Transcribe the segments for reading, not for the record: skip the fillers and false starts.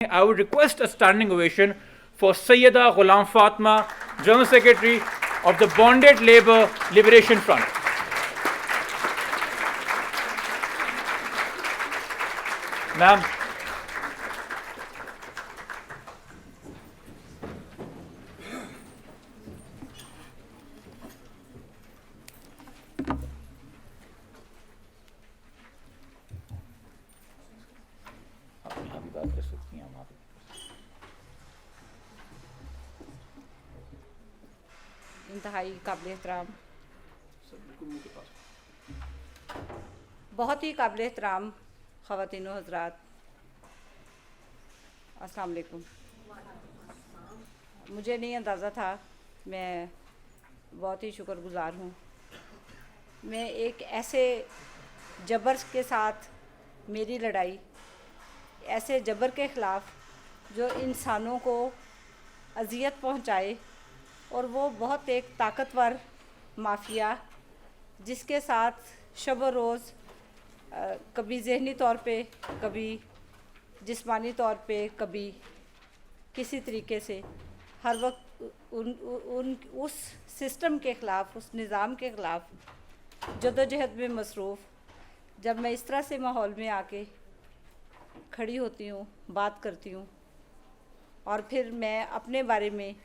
I would request a standing ovation for Sayyida Ghulam Fatma, General Secretary of the Bonded Labour Liberation Front. Ma'am. इंतहाई काबिल एहतराम, बहुत ही काबिल एहतराम ख़वातीन व हज़रात, अस्सलाम वालेकुम। मुझे नहीं अंदाज़ा था, मैं बहुत ही शुक्रगुज़ार हूँ। मैं एक ऐसे जबर के साथ मेरी लड़ाई, ऐसे जबर के ख़िलाफ़ जो इंसानों को अज़ियत पहुँचाए, और वो बहुत एक ताकतवर माफिया जिसके साथ शब व रोज़ कभी ज़हनी तौर पे, कभी जिस्मानी तौर पे, कभी किसी तरीके से हर वक्त उस सिस्टम के ख़िलाफ़, उस निज़ाम के ख़िलाफ़ जद्दोजहद में मसरूफ़, जब मैं इस तरह से माहौल में आके खड़ी होती हूँ, बात करती हूँ, और फिर मैं अपने बारे में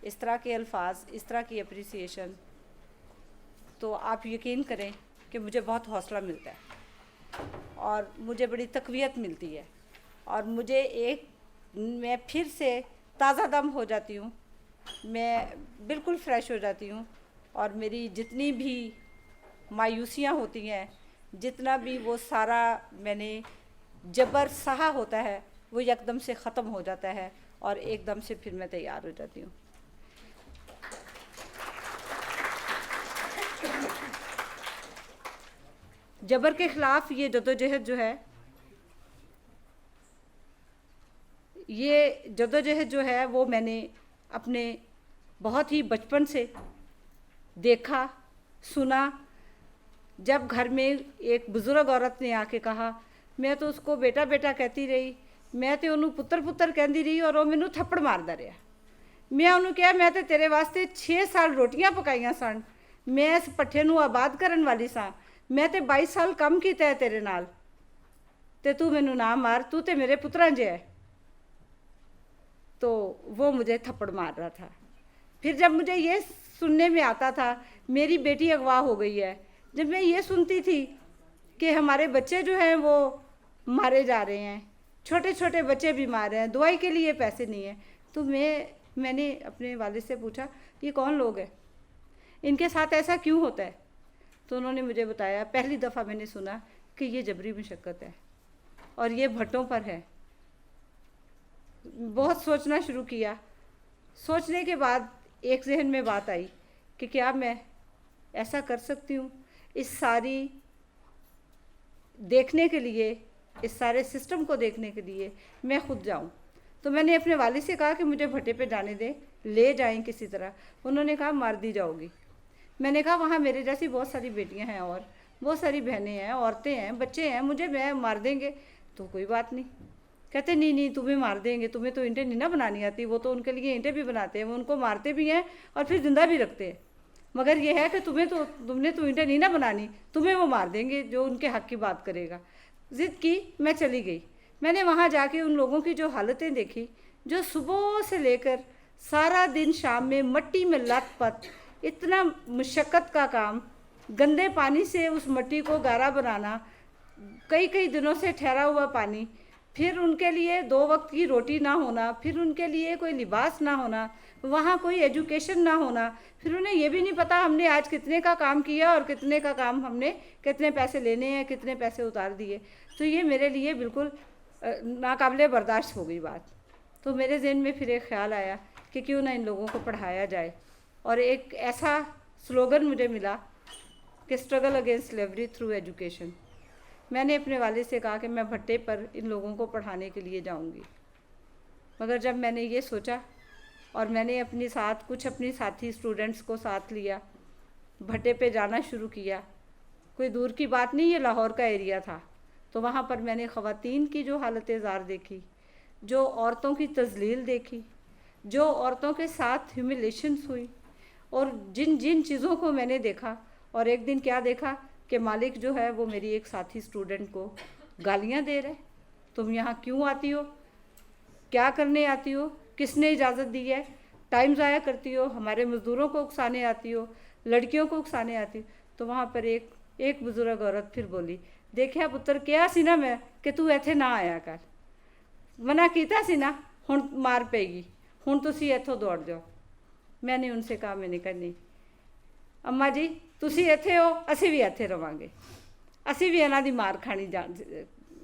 इस तरह के अल्फाज, इस तरह की अप्रिसिएशन, तो आप यकीन करें कि मुझे बहुत हौसला मिलता है और मुझे बड़ी तक़वियत मिलती है, और मैं फिर से ताज़ा दम हो जाती हूँ, मैं बिल्कुल फ़्रेश हो जाती हूँ, और मेरी जितनी भी मायूसियाँ होती हैं, जितना भी वो सारा मैंने जबर सहा होता है, वो एकदम से ख़त्म हो जाता है, और एकदम से फिर मैं तैयार हो जाती हूँ। जबर के ख़िलाफ़ ये जद्दोजहद जो है, ये जद्दोजहद जो है वो मैंने अपने बहुत ही बचपन से देखा, सुना। जब घर में एक बुज़ुर्ग औरत ने आके कहा, मैं तो उसको बेटा बेटा कहती रही, मैं तो उन्होंने पुत्र पुत्र कहती रही, और वो मैनू थप्पड़ मारदा रहा। मैं उन्होंने कहा, मैं तो तेरे वास्ते 6 साल रोटियां पकाइयां सन, मैं इस पट्ठे नू आबाद करन वाली सां, मैं तो 22 साल कम कीता है तेरे नाल, ते तू मैनू ना मार, तू तो मेरे पुत्रां जे है। तो वो मुझे थप्पड़ मार रहा था। फिर जब मुझे ये सुनने में आता था मेरी बेटी अगवा हो गई है, जब मैं ये सुनती थी कि हमारे बच्चे जो हैं वो मारे जा रहे हैं, छोटे छोटे बच्चे बीमार हैं, दवाई के लिए पैसे नहीं हैं, तो मैंने अपने वालिद से पूछा, ये कौन लोग हैं, इनके साथ ऐसा क्यों होता है? तो उन्होंने मुझे बताया, पहली दफ़ा मैंने सुना कि ये जबरी मशक्क़त है और ये भट्टों पर है। बहुत सोचना शुरू किया। सोचने के बाद एक जहन में बात आई कि क्या मैं ऐसा कर सकती हूँ, इस सारी देखने के लिए, इस सारे सिस्टम को देखने के लिए मैं खुद जाऊँ। तो मैंने अपने वालिद से कहा कि मुझे भट्टे पे जाने दें, ले जाएं किसी तरह। उन्होंने कहा मार दी जाओगी। मैंने कहा वहाँ मेरे जैसी बहुत सारी बेटियाँ हैं, और बहुत सारी बहनें हैं, औरतें हैं, बच्चे हैं, मुझे मैं मार देंगे तो कोई बात नहीं। कहते नहीं नहीं, तुम्हें मार देंगे, तुम्हें तो ईंटें नहीं ना बनानी आती। वो तो उनके लिए ईंटें भी बनाते हैं, वो उनको मारते भी हैं और फिर जिंदा भी रखते हैं, मगर ये है कि तुमने तो ईंटें नहीं ना बनानी, तुम्हें वो मार देंगे जो उनके हक़ की बात करेगा। ज़िद की, मैं चली गई। मैंने वहाँ जाके उन लोगों की जो हालतें देखी, जो सुबह से लेकर सारा दिन शाम में मट्टी में लत-पत, इतना मुशक्क़त का काम, गंदे पानी से उस मट्टी को गारा बनाना, कई कई दिनों से ठहरा हुआ पानी, फिर उनके लिए 2 वक्त की रोटी ना होना, फिर उनके लिए कोई लिबास ना होना, वहाँ कोई एजुकेशन ना होना, फिर उन्हें ये भी नहीं पता हमने आज कितने का काम किया और कितने का काम हमने कितने पैसे लेने हैं, कितने पैसे उतार दिए। तो ये मेरे लिए बिल्कुल नाकाबिले बर्दाश्त हो गई बात। तो मेरे ज़हन में फिर एक ख़्याल आया कि क्यों ना इन लोगों को पढ़ाया जाए, और एक ऐसा स्लोगन मुझे मिला कि struggle against slavery through education. मैंने अपने वालिद से कहा कि मैं भट्टे पर इन लोगों को पढ़ाने के लिए जाऊंगी। मगर जब मैंने ये सोचा और मैंने अपने साथ कुछ अपनी साथी स्टूडेंट्स को साथ लिया, भट्टे पे जाना शुरू किया। कोई दूर की बात नहीं, ये लाहौर का एरिया था। तो वहाँ पर मैंने ख़वातीन की जो हालत ज़ार देखी, जो औरतों की तजलील देखी, जो औरतों के साथ ह्यूमिलेशंस हुई, और जिन जिन चीज़ों को मैंने देखा, और एक दिन क्या देखा कि मालिक जो है वो मेरी एक साथी स्टूडेंट को गालियां दे रहे, तुम यहाँ क्यों आती हो, क्या करने आती हो, किसने इजाज़त दी है, टाइम ज़ाया करती हो, हमारे मज़दूरों को उकसाने आती हो, लड़कियों को उकसाने आती हो। तो वहाँ पर एक बुजुर्ग औरत फिर बोली, देखिया पुत्र क्या सी ना मैं कि तू इत्थे ना आया कर, मना कीता सी ना, हुण मार पेगी, हुण तुसी इत्थों दौड़ जाओ। मैंने उनसे कहा, मैंने कहा नहीं अम्मा जी तुसी इत्थे हो, असी भी इत्थे रवांगे, असी भी इन्हां दी मार खानी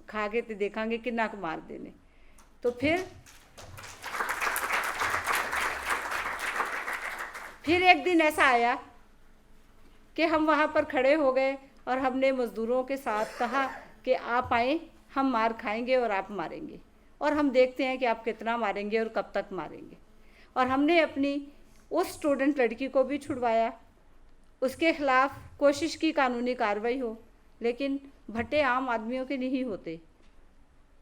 खा के ते देखांगे किन्ना क मारदे ने। तो फिर एक दिन ऐसा आया कि हम वहाँ पर खड़े हो गए और हमने मज़दूरों के साथ कहा कि आप आएँ, हम मार खाएंगे और आप मारेंगे, और हम देखते हैं कि आप कितना मारेंगे और कब तक मारेंगे। और हमने अपनी उस स्टूडेंट लड़की को भी छुड़वाया, उसके ख़िलाफ़ कोशिश की कानूनी कार्रवाई हो, लेकिन भट्टे आम आदमियों के नहीं होते,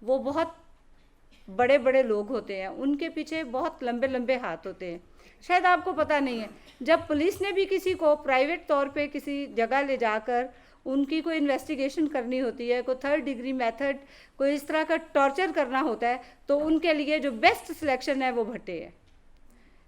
वो बहुत बड़े बड़े लोग होते हैं, उनके पीछे बहुत लंबे लंबे हाथ होते हैं। शायद आपको पता नहीं है, जब पुलिस ने भी किसी को प्राइवेट तौर पे किसी जगह ले जाकर उनकी कोई इन्वेस्टिगेशन करनी होती है, कोई 3rd डिग्री मेथड, कोई इस तरह का टॉर्चर करना होता है, तो उनके लिए जो बेस्ट सिलेक्शन है वो भट्टे है।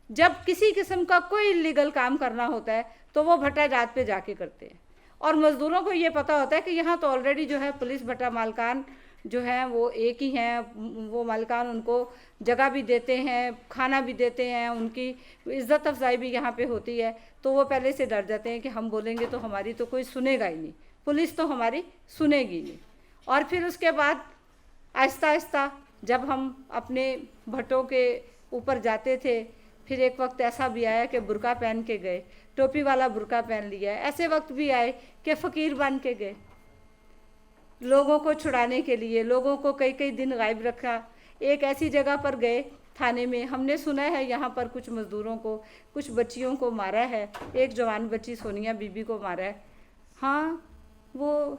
जब किसी किस्म का कोई इलीगल काम करना होता है तो वो भट्टा जात पे जाके करते हैं, और मज़दूरों को ये पता होता है कि यहाँ तो ऑलरेडी जो है पुलिस भट्टा मालकान जो हैं वो एक ही हैं, वो मालकान उनको जगह भी देते हैं, खाना भी देते हैं, उनकी इज़्ज़त अफजाई भी यहाँ पे होती है। तो वो पहले से डर जाते हैं कि हम बोलेंगे तो हमारी तो कोई सुनेगा ही नहीं, पुलिस तो हमारी सुनेगी नहीं। और फिर उसके बाद आहिस्ता आहिस्ता जब हम अपने भट्टों के ऊपर जाते थे, फिर एक वक्त ऐसा भी आया कि बुर्का पहन के गए, टोपी वाला बुर्का पहन लिया। ऐसे वक्त भी आए कि फ़कीर बन के गए, लोगों को छुड़ाने के लिए, लोगों को कई कई दिन गायब रखा। एक ऐसी जगह पर गए थाने में, हमने सुना है यहाँ पर कुछ मज़दूरों को, कुछ बच्चियों को मारा है, एक जवान बच्ची सोनिया बीबी को मारा है। हाँ वो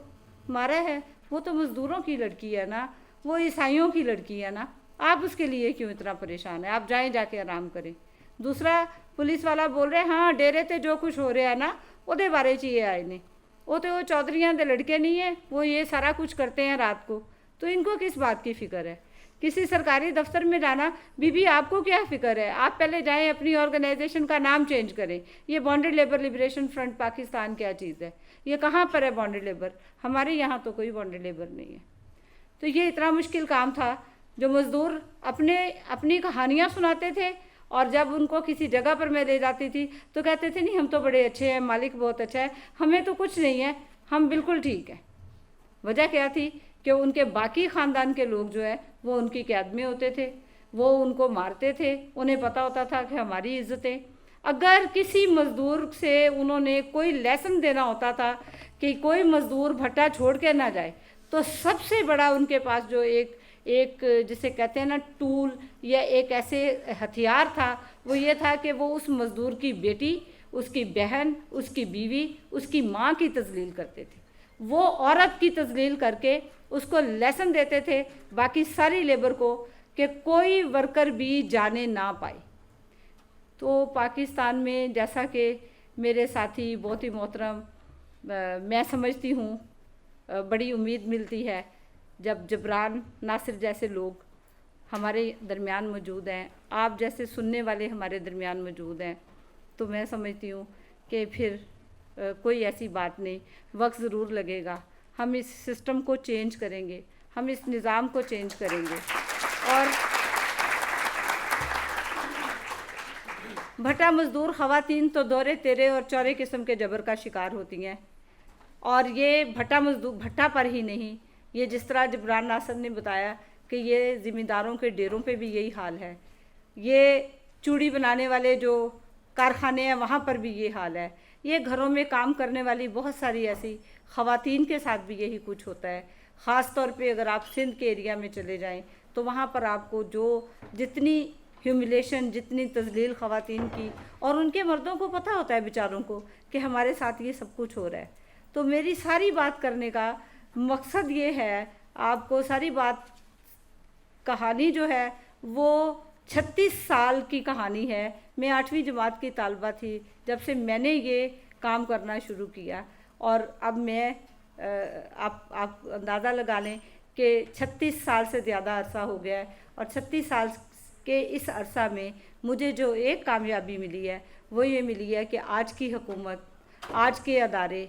मारा है, वो तो मज़दूरों की लड़की है ना, वो ईसाइयों की लड़की है ना, आप उसके लिए क्यों इतना परेशान है, आप जाएं जाके आराम करें। दूसरा पुलिस वाला बोल रहे हाँ डेरे ते जो कुछ हो रहा है ना ਉਹਦੇ बारे च ये आए ने, वो तो वो चौधरियाँ के लड़के नहीं है, वो ये सारा कुछ करते हैं रात को, तो इनको किस बात की फ़िक्र है। किसी सरकारी दफ्तर में जाना, बीबी आपको क्या फ़िक्र है, आप पहले जाएं अपनी ऑर्गेनाइजेशन का नाम चेंज करें। ये bonded labour liberation front Pakistan क्या चीज़ है, ये कहाँ पर है बॉन्डेड लेबर, हमारे यहाँ तो कोई बॉन्डेड लेबर नहीं है। तो ये इतना मुश्किल काम था, जो मज़दूर अपनी कहानियाँ सुनाते थे, और जब उनको किसी जगह पर मैं ले जाती थी तो कहते थे नहीं हम तो बड़े अच्छे हैं, मालिक बहुत अच्छा है, हमें तो कुछ नहीं है, हम बिल्कुल ठीक है। वजह क्या थी कि उनके बाकी ख़ानदान के लोग जो है वो उनकी कैद में होते थे, वो उनको मारते थे, उन्हें पता होता था कि हमारी इज़्ज़तें। अगर किसी मज़दूर से उन्होंने कोई लेसन देना होता था कि कोई मज़दूर भट्टा छोड़ के ना जाए, तो सबसे बड़ा उनके पास जो एक जिसे कहते हैं ना टूल या एक ऐसे हथियार था, वो ये था कि वो उस मज़दूर की बेटी, उसकी बहन, उसकी बीवी, उसकी माँ की तजलील करते थे। वो औरत की तजलील करके उसको लेसन देते थे बाकी सारी लेबर को कि कोई वर्कर भी जाने ना पाए। तो पाकिस्तान में जैसा कि मेरे साथी बहुत ही मोहतरम, मैं समझती हूँ बड़ी उम्मीद मिलती है जब जबरान नासिर जैसे लोग हमारे दरमियान मौजूद हैं, आप जैसे सुनने वाले हमारे दरमियान मौजूद हैं, तो मैं समझती हूँ कि फिर कोई ऐसी बात नहीं, वक्त ज़रूर लगेगा, हम इस सिस्टम को चेंज करेंगे, हम इस निज़ाम को चेंज करेंगे। और भट्टा मज़दूर ख़वातीन तो दौरे तेरे और चौरे किस्म के जबर का शिकार होती हैं, और ये भट्टा मज़दूर भट्टा पर ही नहीं, ये जिस तरह जबरान नासिर ने बताया कि ये ज़िम्मेदारों के डेरों पे भी यही हाल है, ये चूड़ी बनाने वाले जो कारखाने हैं वहाँ पर भी ये हाल है, ये घरों में काम करने वाली बहुत सारी ऐसी ख़वातीन के साथ भी यही कुछ होता है। ख़ास तौर पे अगर आप सिंध के एरिया में चले जाएं तो वहाँ पर आपको जो जितनी ह्यूमिलेशन, जितनी तजलील ख़वातीन की, और उनके मर्दों को पता होता है बेचारों को कि हमारे साथ ये सब कुछ हो रहा है। तो मेरी सारी बात करने का मकसद ये है, आपको सारी बात कहानी जो है وہ 36 سال کی کہانی ہے. میں 8ویں جماعت کی طالبہ تھی جب سے میں نے یہ کام کرنا شروع کیا, اور اب میں آپ اندازہ لگا لیں کہ 36 سال سے زیادہ عرصہ ہو گیا ہے, اور 36 سال کے اس عرصہ میں مجھے جو ایک کامیابی ملی ہے وہ یہ ملی ہے کہ آج کی حکومت, آج کے ادارے,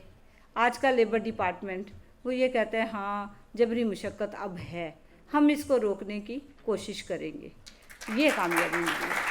آج کا لیبر ڈپارٹمنٹ وہ یہ کہتے ہیں ہاں جبری مشقت اب ہے, ہم اس کو روکنے کی کوشش کریں گے. یہ کامیابی ملی ہے.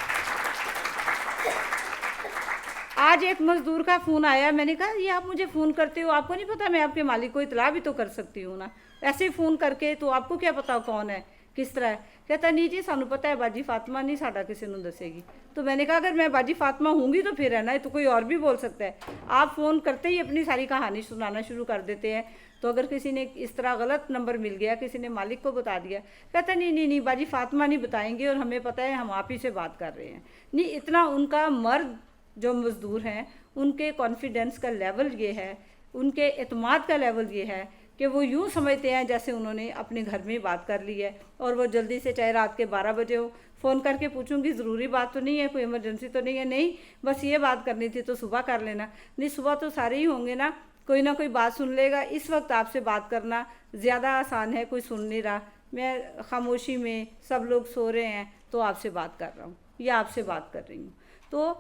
آج ایک مزدور کا فون آیا, میں نے کہا یہ آپ مجھے فون کرتے ہو, آپ کو نہیں پتہ میں آپ کے مالک کو اطلاع بھی تو کر سکتی ہوں نا, ایسے فون کر کے تو آپ کو کیا پتا کون ہے کس طرح ہے. کہتا نہیں جی سانو پتہ ہے باجی فاطمہ نہیں ساڈا کسی نوں دسے گی. تو میں نے کہا اگر میں باجی فاطمہ ہوں گی تو پھر ہے نا, تو کوئی اور بھی بول سکتا ہے. آپ فون کرتے ہی اپنی ساری کہانی سنانا شروع کر دیتے ہیں. تو اگر کسی نے اس طرح غلط نمبر مل گیا, کسی نے مالک کو بتا دیا, کہتا نہیں باجی فاطمہ نہیں بتائیں گے, اور ہمیں پتہ ہے ہم آپ ہی سے بات کر رہے ہیں. نہیں, اتنا ان کا مرد جو مزدور ہیں ان کے کانفیڈنس کا لیول یہ ہے, ان کے اعتماد کا لیول یہ ہے کہ وہ یوں سمجھتے ہیں جیسے انہوں نے اپنے گھر میں بات کر لی ہے, اور وہ جلدی سے چاہے رات کے 12 بجے ہو فون کر کے پوچھوں گی ضروری بات تو نہیں ہے, کوئی ایمرجنسی تو نہیں ہے, نہیں بس یہ بات کرنی تھی تو صبح کر لینا. نہیں, صبح تو سارے ہی ہوں گے نا, کوئی نہ کوئی بات سن لے گا. اس وقت آپ سے بات کرنا زیادہ آسان ہے, کوئی سن نہیں رہا, میں خاموشی میں سب لوگ سو رہے ہیں تو آپ سے بات کر رہا ہوں یا آپ سے بات کر رہی ہوں. تو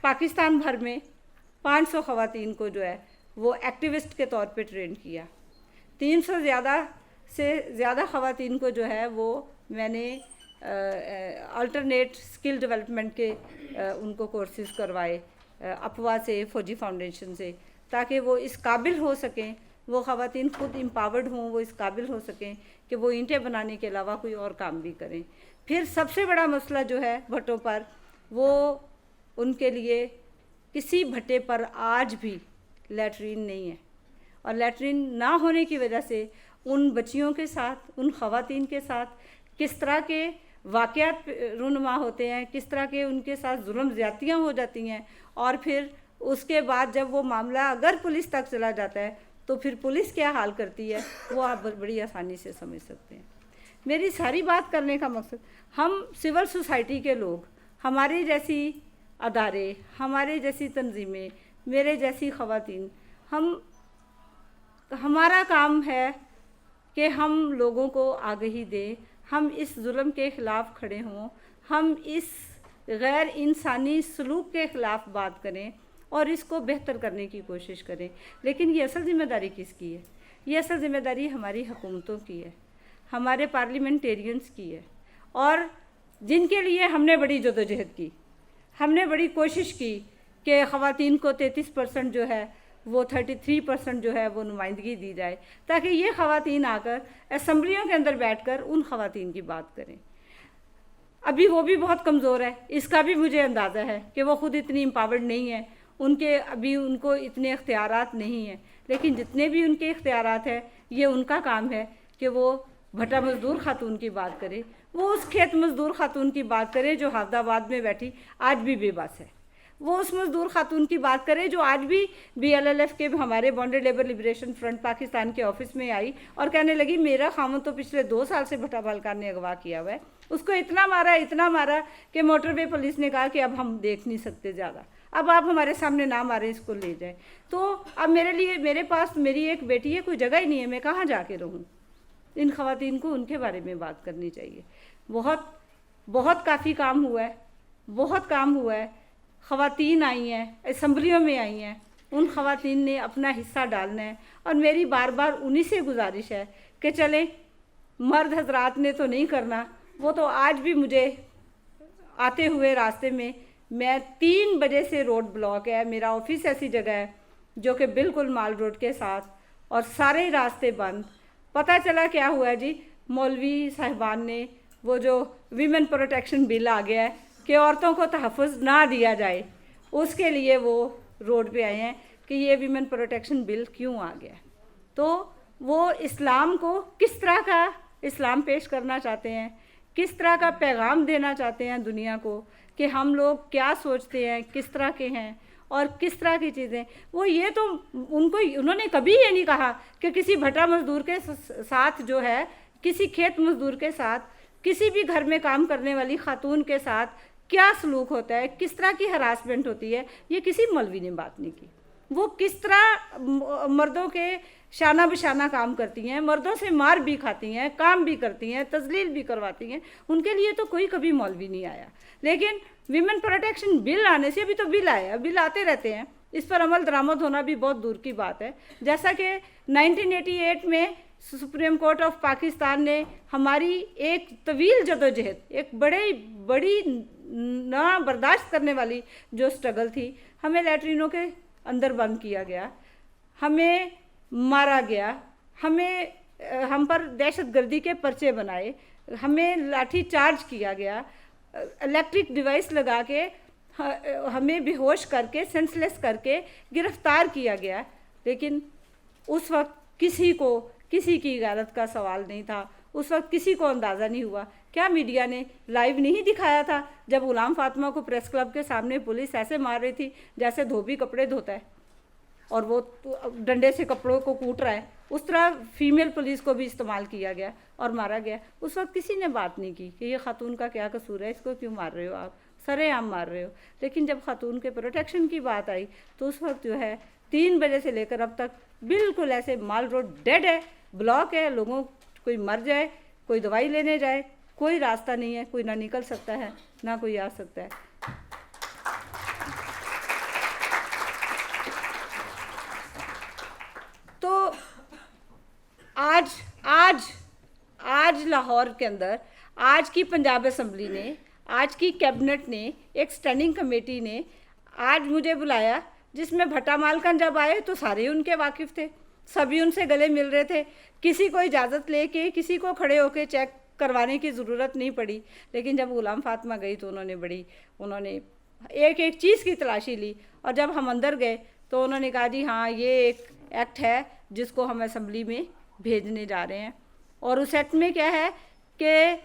پاکستان بھر میں 500 خواتین کو جو ہے وہ ایکٹیوسٹ کے طور پہ ٹرین کیا. 300 سے زیادہ خواتین کو جو ہے وہ میں نے الٹرنیٹ اسکل ڈیولپمنٹ کے ان کو کورسز کروائے اپوا سے, فوجی فاؤنڈیشن سے, تاکہ وہ اس قابل ہو سکیں, وہ خواتین خود امپاورڈ ہوں, وہ اس قابل ہو سکیں کہ وہ اینٹیں بنانے کے علاوہ کوئی اور کام بھی کریں. پھر سب سے بڑا مسئلہ جو ہے بھٹوں پر, وہ ان کے لیے کسی بھٹے پر آج بھی لیٹرین نہیں ہے, اور لیٹرین نہ ہونے کی وجہ سے ان بچیوں کے ساتھ, ان خواتین کے ساتھ کس طرح کے واقعات رونما ہوتے ہیں, کس طرح کے ان کے ساتھ ظلم زیادتیاں ہو جاتی ہیں. اور پھر اس کے بعد جب وہ معاملہ اگر پولیس تک چلا جاتا ہے تو پھر پولیس کیا حال کرتی ہے وہ آپ بڑی آسانی سے سمجھ سکتے ہیں. میری ساری بات کرنے کا مقصد, ہم سول سوسائٹی کے لوگ, ہماری جیسی ادارے, ہمارے جیسی تنظیمیں, میرے جیسی خواتین, ہمارا کام ہے کہ ہم لوگوں کو آگہی دیں, ہم اس ظلم کے خلاف کھڑے ہوں, ہم اس غیر انسانی سلوک کے خلاف بات کریں اور اس کو بہتر کرنے کی کوشش کریں. لیکن یہ اصل ذمہ داری کس کی ہے؟ یہ اصل ذمہ داری ہماری حکومتوں کی ہے, ہمارے پارلیمنٹیرینز کی ہے, اور جن کے لیے ہم نے بڑی جدوجہد کی, ہم نے بڑی کوشش کی کہ خواتین کو 33% جو ہے وہ 33% جو ہے وہ نمائندگی دی جائے, تاکہ یہ خواتین آ کر اسمبلیوں کے اندر بیٹھ کر ان خواتین کی بات کریں. ابھی وہ بھی بہت کمزور ہے, اس کا بھی مجھے اندازہ ہے کہ وہ خود اتنی امپاورڈ نہیں ہے, ابھی ان کو اتنے اختیارات نہیں ہیں. لیکن جتنے بھی ان کے اختیارات ہیں یہ ان کا کام ہے کہ وہ بھٹا مزدور خاتون کی بات کرے, وہ اس کھیت مزدور خاتون کی بات کرے جو حافظ آباد میں بیٹھی آج بھی بے بس ہے, وہ اس مزدور خاتون کی بات کرے جو آج بھی BLLF کے ہمارے bonded labour liberation front Pakistan کے آفس میں آئی اور کہنے لگی میرا خامن تو پچھلے 2 سال سے بھٹا بالکان نے اغوا کیا ہوا ہے, اس کو اتنا مارا کہ موٹر وے پولیس نے کہا کہ اب ہم دیکھ نہیں سکتے زیادہ, اب آپ ہمارے سامنے نہ ماریں, اس کو لے جائیں. تو اب میرے پاس میری ایک بیٹی ہے, کوئی جگہ ہی نہیں ہے, میں کہاں جا کے رہوں. ان خواتین کو ان کے بارے میں بات کرنی چاہیے. بہت کافی کام ہوا ہے. خواتین آئی ہیں, اسمبلیوں میں آئی ہیں, ان خواتین نے اپنا حصہ ڈالنا ہے, اور میری بار بار انہی سے گزارش ہے کہ چلیں, مرد حضرات نے تو نہیں کرنا, وہ تو آج بھی مجھے آتے ہوئے راستے میں 3 بجے سے روڈ بلاک ہے, میرا آفس ایسی جگہ ہے جو کہ بالکل مال روڈ کے ساتھ, اور سارے راستے بند. پتہ چلا کیا ہوا جی, مولوی صاحبان نے وہ جو ویمن پروٹیکشن بل آ گیا ہے کہ عورتوں کو تحفظ نہ دیا جائے, اس کے لیے وہ روڈ پہ آئے ہیں کہ یہ ویمن پروٹیکشن بل کیوں آ گیا. تو وہ اسلام کو کس طرح کا اسلام پیش کرنا چاہتے ہیں, کس طرح کا پیغام دینا چاہتے ہیں دنیا کو کہ ہم لوگ کیا سوچتے ہیں, کس طرح کے ہیں اور کس طرح کی چیزیں. وہ یہ تو انہوں نے کبھی یہ نہیں کہا کہ کسی بھٹا مزدور کے ساتھ جو ہے, کسی کھیت مزدور کے ساتھ किसी भी घर में काम करने वाली खातून के साथ क्या सलूक होता है, किस तरह की हरासमेंट होती है, ये किसी मौलवी ने बात नहीं की। वो किस तरह मर्दों के शाना बशाना काम करती हैं, मर्दों से मार भी खाती हैं, काम भी करती हैं, तजलील भी करवाती हैं, उनके लिए तो कोई कभी मौलवी नहीं आया। लेकिन विमेन प्रोटेक्शन बिल आने से, अभी तो बिल आया, बिल आते रहते हैं, इस पर अमल दरामद होना भी बहुत दूर की बात है। जैसा कि 1988 में सुप्रीम कोर्ट ऑफ पाकिस्तान ने हमारी एक तवील जदोजहद, एक बड़ी ना बर्दाश्त करने वाली जो स्ट्रगल थी, हमें लैट्रिनों के अंदर बंद किया गया, हमें मारा गया, हम पर दहशतगर्दी के पर्चे बनाए, हमें लाठी चार्ज किया गया, इलेक्ट्रिक डिवाइस लगा के हमें बेहोश करके, सेंसलेस करके गिरफ्तार किया गया। लेकिन उस वक्त किसी की गैरत का सवाल नहीं था, उस वक्त किसी को अंदाज़ा नहीं हुआ। क्या मीडिया ने लाइव नहीं दिखाया था जब गुलाम फातिमा को प्रेस क्लब के सामने पुलिस ऐसे मार रही थी जैसे धोबी कपड़े धोता है और वो डंडे से कपड़ों को कूट रहा है? उस तरह फीमेल पुलिस को भी इस्तेमाल किया गया और मारा गया। उस वक्त किसी ने बात नहीं की कि ये खातून का क्या कसूर है, इसको क्यों मार रहे हो आप, सरेआम मार रहे हो। लेकिन जब खातून के प्रोटेक्शन की बात आई तो उस वक्त जो है 3 बजे से लेकर अब तक बिल्कुल ऐसे माल रोड डेड है, ब्लॉक है, लोगों कोई मर जाए, कोई दवाई लेने जाए, कोई रास्ता नहीं है, कोई ना निकल सकता है ना कोई आ सकता है। तो आज लाहौर के अंदर, आज की पंजाब असम्बली ने, आज की कैबिनेट ने, एक स्टैंडिंग कमेटी ने आज मुझे बुलाया, जिसमें भट्टा मालकन जब आए तो सारे उनके वाकिफ़ थे, सभी उनसे गले मिल रहे थे, किसी को इजाज़त लेके, किसी को खड़े होके चेक करवाने की ज़रूरत नहीं पड़ी। लेकिन जब गुलाम फातिमा गई तो उन्होंने एक एक चीज़ की तलाशी ली, और जब हम अंदर गए तो उन्होंने कहा जी हाँ, ये एक एक्ट है जिसको हम असम्बली में भेजने जा रहे हैं। और उस एक्ट में क्या है कि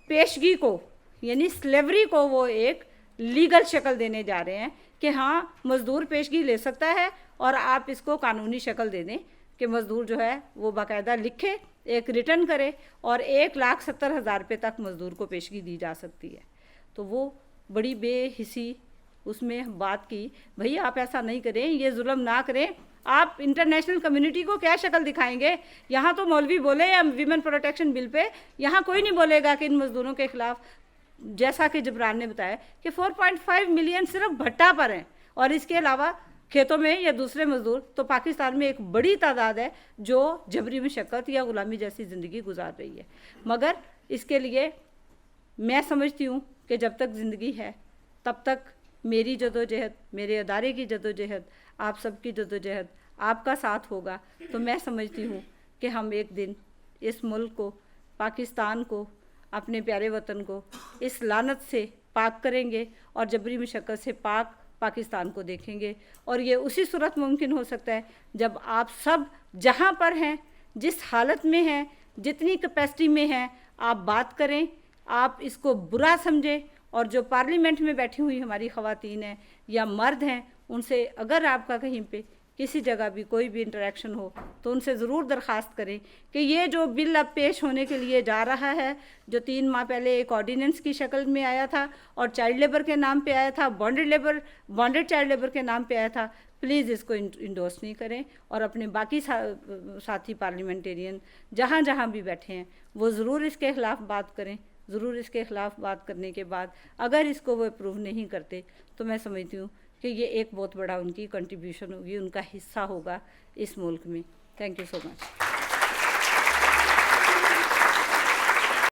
पेशगी को, यानी स्लेवरी को, वो एक लीगल शक्ल देने जा रहे हैं कि हाँ, मज़दूर पेशगी ले सकता है और आप इसको कानूनी शक्ल दे दें कि मज़दूर जो है वो बाकायदा लिखे, एक रिटर्न करे, और 1,70,000 रुपये तक मज़दूर को पेशगी दी जा सकती है। तो वो बड़ी बेहिसी उसमें बात की, भई आप ऐसा नहीं करें, ये जुल्म ना करें, आप इंटरनेशनल कम्युनिटी को क्या शक्ल दिखाएंगे? यहाँ तो मौलवी बोले या विमेन प्रोटेक्शन बिल पे, यहाँ कोई नहीं बोलेगा कि इन मज़दूरों के ख़िलाफ़। जैसा कि जबरान ने बताया कि 4.5 मिलियन सिर्फ भट्टा पर हैं, और इसके अलावा खेतों में या दूसरे मज़दूर तो पाकिस्तान में एक बड़ी तादाद है जो जबरी मशक्क़त या ग़ुलामी जैसी ज़िंदगी गुजार रही है। मगर इसके लिए मैं समझती हूँ कि जब तक ज़िंदगी है तब तक मेरी जदोजहद, मेरे अदारे की जदोजहद, आप सबकी जदोजहद, आपका साथ होगा। तो मैं समझती हूँ कि हम एक दिन इस मुल्क को, पाकिस्तान को, अपने प्यारे वतन को इस लानत से पाक करेंगे और जबरी मशक्क़त से पाक पाकिस्तान को देखेंगे। और ये उसी सूरत मुमकिन हो सकता है जब आप सब जहाँ पर हैं, जिस हालत में हैं, जितनी कैपेसिटी में हैं, आप बात करें, आप इसको बुरा समझें, और जो पार्लियामेंट में बैठी हुई हमारी ख़वातीन हैं या मर्द हैं, उनसे अगर आपका कहीं पे किसी जगह भी कोई भी इंटरेक्शन हो तो उनसे ज़रूर दरख्वास्त करें कि ये जो बिल अब पेश होने के लिए जा रहा है, जो 3 माह पहले एक ऑर्डिनेंस की शक्ल में आया था और चाइल्ड लेबर के नाम पे आया था, बॉन्डेड चाइल्ड लेबर के नाम पे आया था, प्लीज़ इसको इंडोर्स नहीं करें। और अपने बाकी साथी पार्लियामेंटेरियन जहाँ जहाँ भी बैठे हैं वो ज़रूर इसके ख़िलाफ़ बात करें। ज़रूर इसके ख़िलाफ़ बात करने के बाद अगर इसको वो अप्रूव नहीं करते तो मैं समझती हूँ कि ये एक बहुत बड़ा उनकी कंट्रीब्यूशन होगी, उनका हिस्सा होगा इस मुल्क में। Thank you so much.